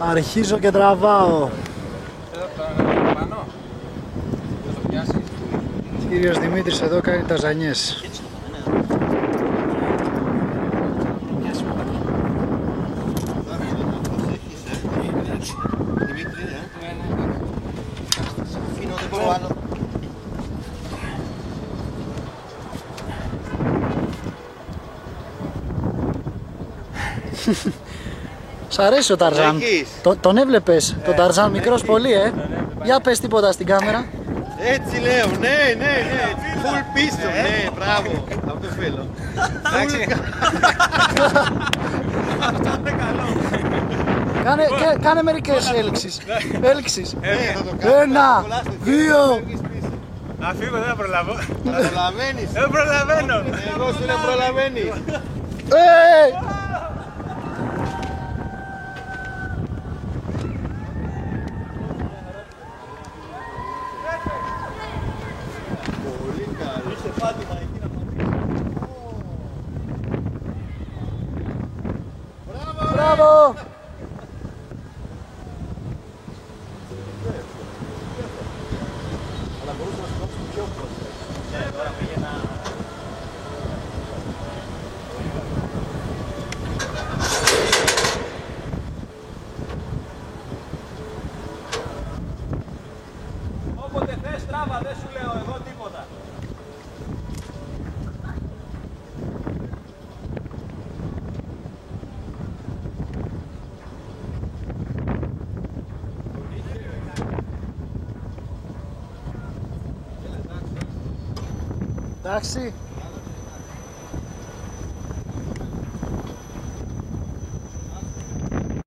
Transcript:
Αρχίζω και τραβάω. Πάνω. Θα το πιάσεις. Κύριος Δημήτρης εδώ κάνει τα ζανιές. Δημήτρη, αφήνω, δεν μπορώ άλλο. Σ' αρέσει ο Ταρζάν. Τον έβλεπες, τον Ταρζάν μικρός πολύ, Για πες τίποτα στην κάμερα. Έτσι λέω, ναι, full πίσω, ναι, μπράβο. Αυτό θέλω. Κάνε μερικές έλξεις. Ένα, δύο. Να φύγω, δεν θα προλαβώ. Προλαβαίνεις. Δεν προλαβαίνω. Εγώ σου δεν προλαβαίνεις. Πολύ καλό. Είσαι Φάτιμα εκεί να πάρεις. Μπράβο! Αλλά μπορούσαμε να σκόψουμε πιο πολύ. Τώρα πήγαινα... Όποτε θες τράβα, δεν σου λέω εγώ τίποτα. Εντάξει.